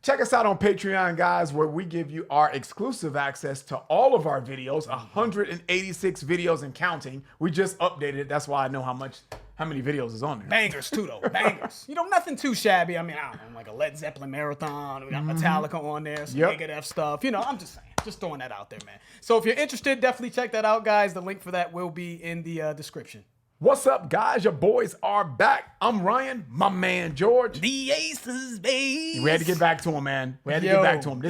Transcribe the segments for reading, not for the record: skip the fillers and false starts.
Check us out on Patreon, guys, where we give you our exclusive access to all of our videos, 186 videos and counting. We just updated it. That's why I know how many videos is on there. Bangers too, though. Bangers. Nothing too shabby. I mean, I don't know, like a Led Zeppelin marathon. We got Metallica on there, some Megadeth stuff. I'm just saying. Just throwing that out there, man. So if you're interested, definitely check that out, guys. The link for that will be in the description. What's up, guys? Your boys are back. I'm Ryan, my man George. The Aces, babe. We had to get back to him, man. We had to get back to him.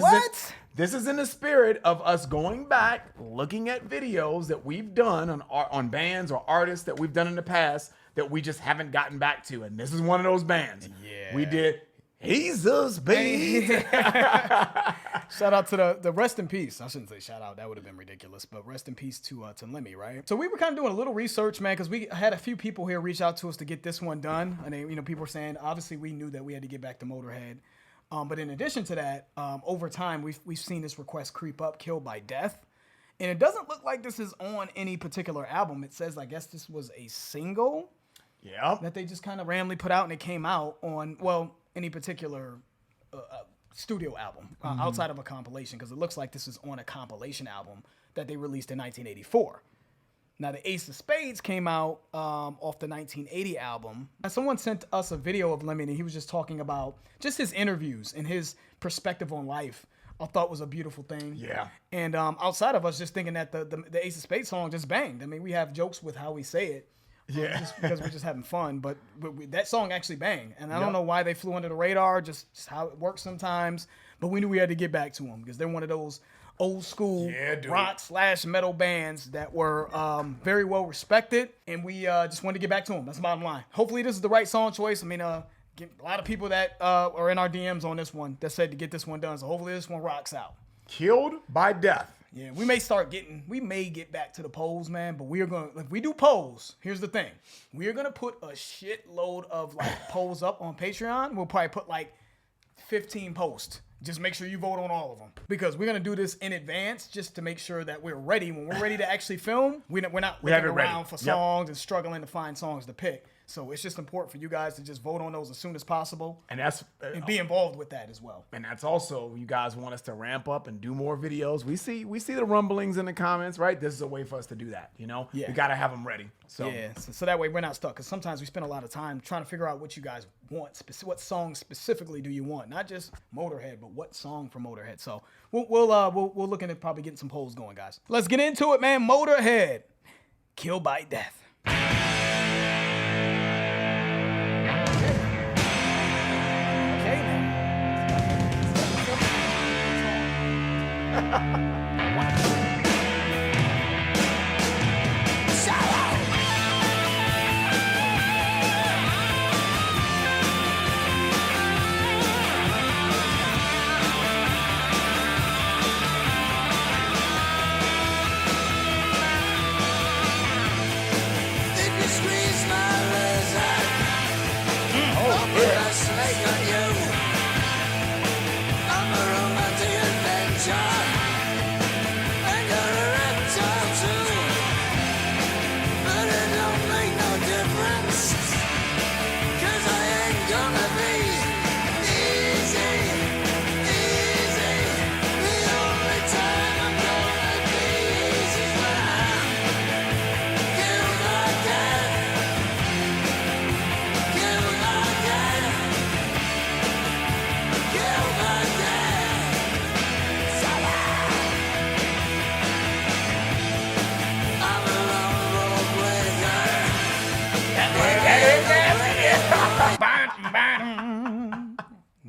This is in the spirit of us going back, looking at videos that we've done on bands or artists that we've done in the past that we just haven't gotten back to. And this is one of those bands. Yeah. We did Jesus, babe. Shout out to the rest in peace. I shouldn't say shout out. That would have been ridiculous. But rest in peace to Lemmy, right? So we were kind of doing a little research, man, because we had a few people here reach out to us to get this one done. And they, people were saying, obviously, we knew that we had to get back to Motorhead. But in addition to that, over time, we've seen this request creep up, Killed by Death. And it doesn't look like this is on any particular album. It says, I guess this was a single that they just kind of randomly put out, and it came out on, any particular studio album outside of a compilation, because it looks like this is on a compilation album that they released in 1984. Now, the Ace of Spades came out off the 1980 album. And someone sent us a video of Lemmy, and he was just talking about just his interviews and his perspective on life. I thought was a beautiful thing. Yeah. And outside of us just thinking that the Ace of Spades song just banged. I mean, we have jokes with how we say it. Just because we're just having fun. But that song actually banged. And I don't know why they flew under the radar, just how it works sometimes. But we knew we had to get back to them because they're one of those old school rock/metal bands that were very well respected, and we just wanted to get back to them. That's the bottom line. Hopefully this is the right song choice. I mean, a lot of people that are in our DMs on this one that said to get this one done, so hopefully this one rocks out. Killed by Death. Yeah, we may get back to the polls, man, but we are going to, if we do polls, here's the thing. We are going to put a shitload of polls up on Patreon. We'll probably put 15 posts. Just make sure you vote on all of them, because we're going to do this in advance just to make sure that we're ready. When we're ready to actually film, we're not looking around for songs and struggling to find songs to pick. So it's just important for you guys to just vote on those as soon as possible. And be involved with that as well. And that's also, you guys want us to ramp up and do more videos. We see the rumblings in the comments, right? This is a way for us to do that, Yeah. We got to have them ready. So that way we're not stuck, because sometimes we spend a lot of time trying to figure out what you guys want. What song specifically do you want? Not just Motorhead, but what song from Motorhead. So we'll look into probably getting some polls going, guys. Let's get into it, man. Motorhead, Killed by Death.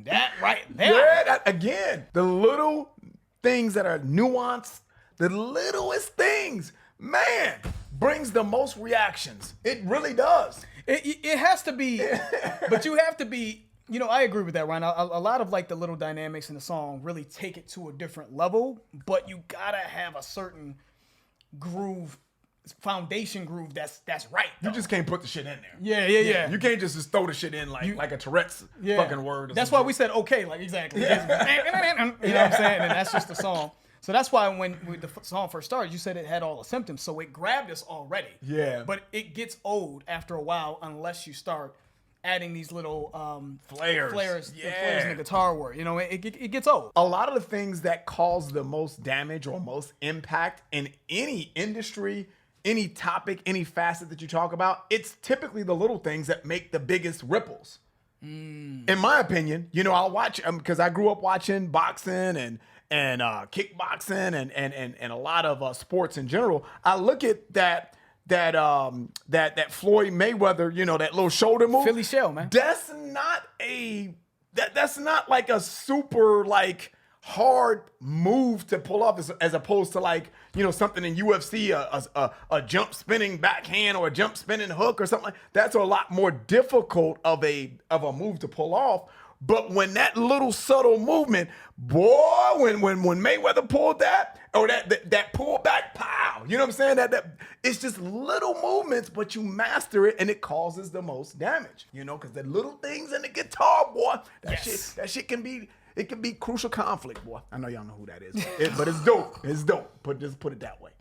That right there. Yeah, again, the little things that are nuanced, the littlest things, man, brings the most reactions. It really does. It has to be, but you have to be, I agree with that, Ryan. A lot of the little dynamics in the song really take it to a different level, but you gotta have a certain foundation groove that's right, though. You just can't put the shit in there. Yeah. You can't just throw the shit in like a Tourette's fucking word. That's why we said okay, exactly. You know what I'm saying? And that's just the song. So that's why when the song first started, you said it had all the symptoms. So it grabbed us already. Yeah. But it gets old after a while unless you start adding these little flares, flares in the guitar work. You know, it gets old. A lot of the things that cause the most damage or most impact in any industry, any topic, any facet that you talk about, it's typically the little things that make the biggest ripples. In my opinion, you know, I'll watch because I grew up watching boxing and kickboxing and a lot of sports in general. I look at that Floyd Mayweather, you know, that little shoulder move. Philly shell, man. That's not like a super like hard move to pull off as opposed to like, you know, something in UFC, a jump spinning backhand or a jump spinning hook or something. That's a lot more difficult of a move to pull off. But when that little subtle movement, boy, when Mayweather pulled that, or that pull back, pow, you know what I'm saying? That it's just little movements, but you master it and it causes the most damage. You know, because the little things in the guitar, boy, that shit can be. It can be crucial conflict, boy. I know y'all know who that is, but it's dope. It's dope. Just put it that way.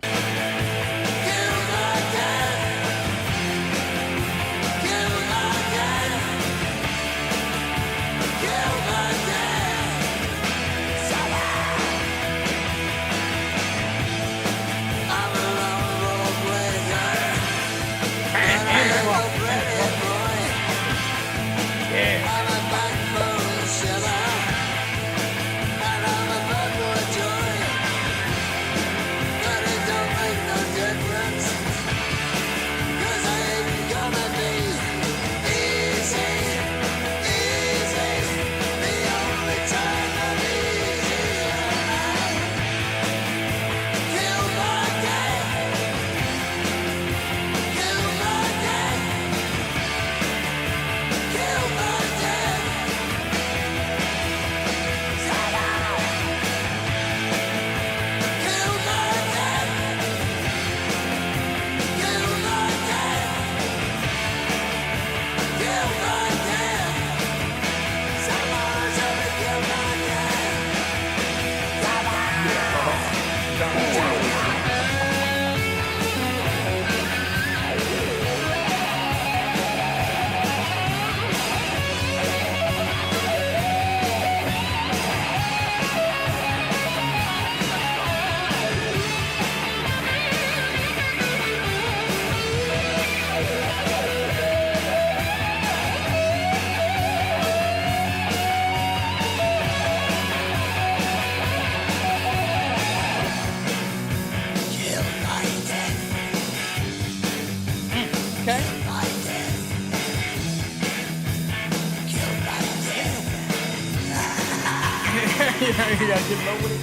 You gotta get low with it.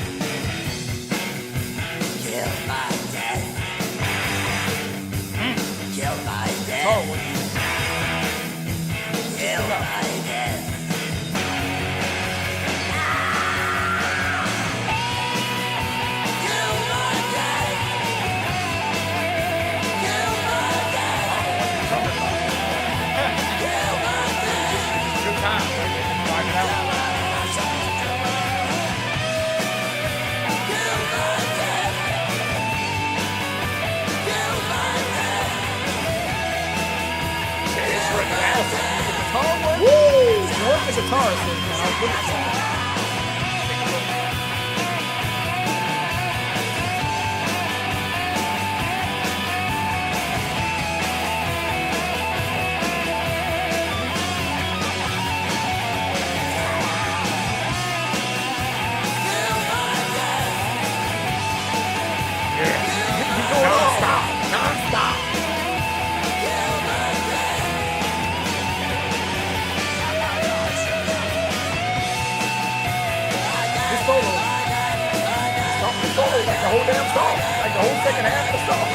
Kill my dad. Kill my dad. Oh, Kill my dad. Kill my dad. Kill my dad. Kill my dad. Good time. Rock it out. Woo! Work the guitar, man. I'll put it Non-stop. Solo, like the whole damn song, like the whole second half of the song.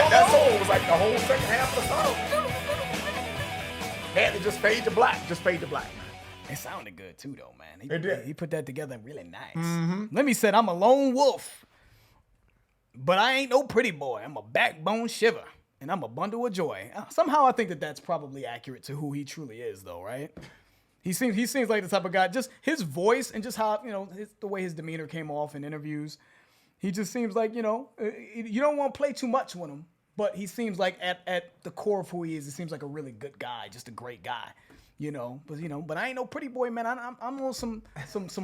That solo was like the whole second half of the song. Had to just fade to black, man. It sounded good too, though, man. It did. He put that together really nice. Lemmy said, "I'm a lone wolf, but I ain't no pretty boy. I'm a backbone shiver, and I'm a bundle of joy." Somehow I think that that's probably accurate to who he truly is, though, right? He seems like the type of guy. Just his voice and just how the way his demeanor came off in interviews. He just seems like you don't want to play too much with him, but he seems like at the core of who he is, he seems like a really good guy, just a great guy. But I ain't no pretty boy, man. I'm on some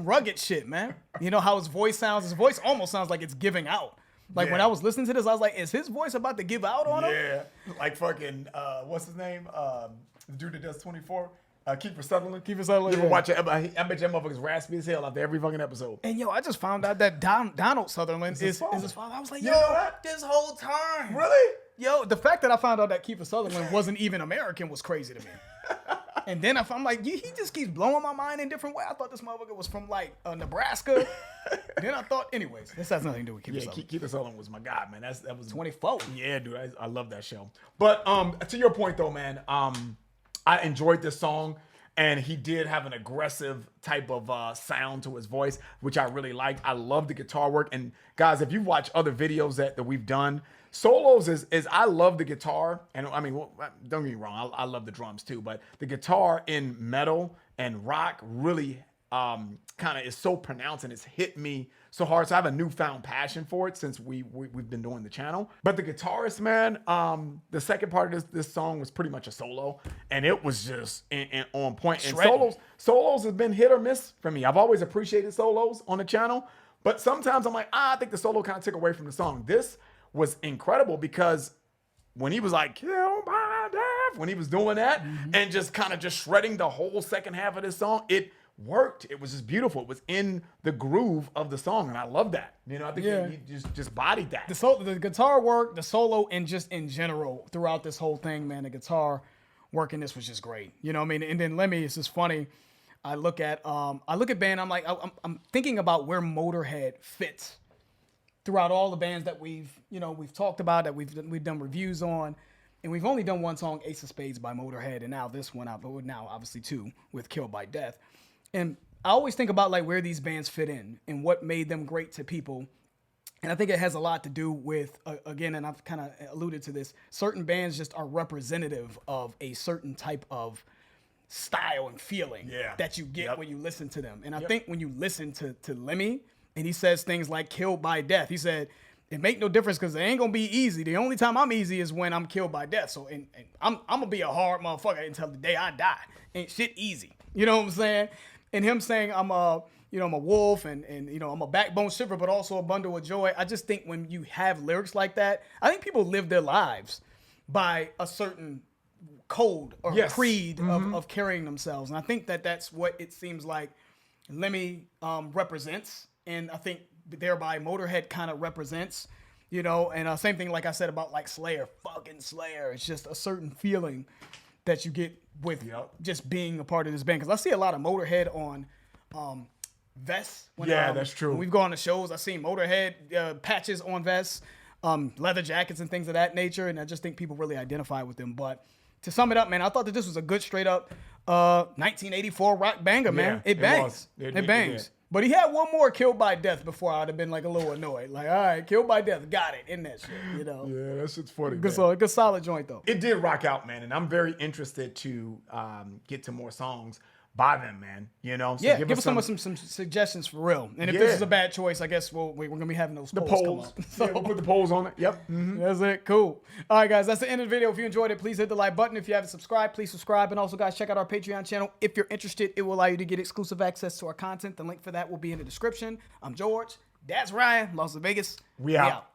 rugged shit, man. You know how his voice sounds? His voice almost sounds like it's giving out. Like when I was listening to this, I was like, is his voice about to give out on him? Yeah. Like fucking, what's his name? The dude that does 24. Kiefer Sutherland. Kiefer Sutherland. You ever watch it? I bet that motherfucker's raspy as hell after every fucking episode. And I just found out that Donald Sutherland is his father. I was like, this whole time. Really? The fact that I found out that Kiefer Sutherland wasn't even American was crazy to me. And then I'm like, he just keeps blowing my mind in different ways. I thought this motherfucker was from like Nebraska. Then I thought, anyways, this has nothing to do with Kiefer Sutherland. Kiefer Sutherland was my guy, man. That was 24. Yeah, dude, I love that show. But to your point though, man, I enjoyed this song, and he did have an aggressive type of sound to his voice, which I really liked. I love the guitar work, and guys, if you watch other videos that we've done. Solos is I love the guitar, and I mean, don't get me wrong, I love the drums too, but the guitar in metal and rock really kind of is so pronounced, and it's hit me so hard. So I have a newfound passion for it since we've been doing the channel. But the guitarist, man, the second part of this song was pretty much a solo, and it was just on point. And solos have been hit or miss for me. I've always appreciated solos on the channel, but sometimes I'm like, I think the solo kind of took away from the song. This was incredible because when he was like, kill my death, when he was doing that and just kind of just shredding the whole second half of this song, it worked. It was just beautiful. It was in the groove of the song, and I love that. I think he just bodied that. The guitar work, the solo, and just in general throughout this whole thing, man, the guitar work in this was just great. And then Lemmy, it's just funny. I look at band, I'm like, I'm thinking about where Motorhead fits throughout all the bands that we've talked about, that we've done reviews on, and we've only done one song, Ace of Spades by Motorhead, and now this one, but now obviously two with Killed by Death. And I always think about like where these bands fit in and what made them great to people. And I think it has a lot to do with, again, and I've kind of alluded to this, certain bands just are representative of a certain type of style and feeling that you get when you listen to them. And I think when you listen to Lemmy, and he says things like killed by death. He said, it make no difference because it ain't going to be easy. The only time I'm easy is when I'm killed by death. So and I'm going to be a hard motherfucker until the day I die. Ain't shit easy. You know what I'm saying? And him saying I'm a wolf and I'm a backbone shiver, but also a bundle of joy. I just think when you have lyrics like that, I think people live their lives by a certain code or creed of carrying themselves. And I think that's what it seems like Lemmy represents. And I think thereby Motorhead kind of represents, and same thing like I said about like Slayer, fucking Slayer. It's just a certain feeling that you get with just being a part of this band. Because I see a lot of Motorhead on vests. That's true. When we've gone to shows, I've seen Motorhead patches on vests, leather jackets and things of that nature. And I just think people really identify with them. But to sum it up, man, I thought that this was a good straight up 1984 rock banger, man. It bangs. It bangs. But he had one more Killed by Death before I'd have been like a little annoyed. Like, all right, Killed by Death, got it in that shit, Yeah, that shit's funny, good solid joint, though. It did rock out, man, and I'm very interested to get to more songs by them, man. So give us some suggestions for real. And if this is a bad choice, I guess we're going to be having those polls come up. So, we'll put the polls on it. Yep. Mm-hmm. That's it. Cool. All right, guys, that's the end of the video. If you enjoyed it, please hit the like button. If you haven't subscribed, please subscribe. And also, guys, check out our Patreon channel. If you're interested, it will allow you to get exclusive access to our content. The link for that will be in the description. I'm George. That's Ryan. Las Vegas. We out.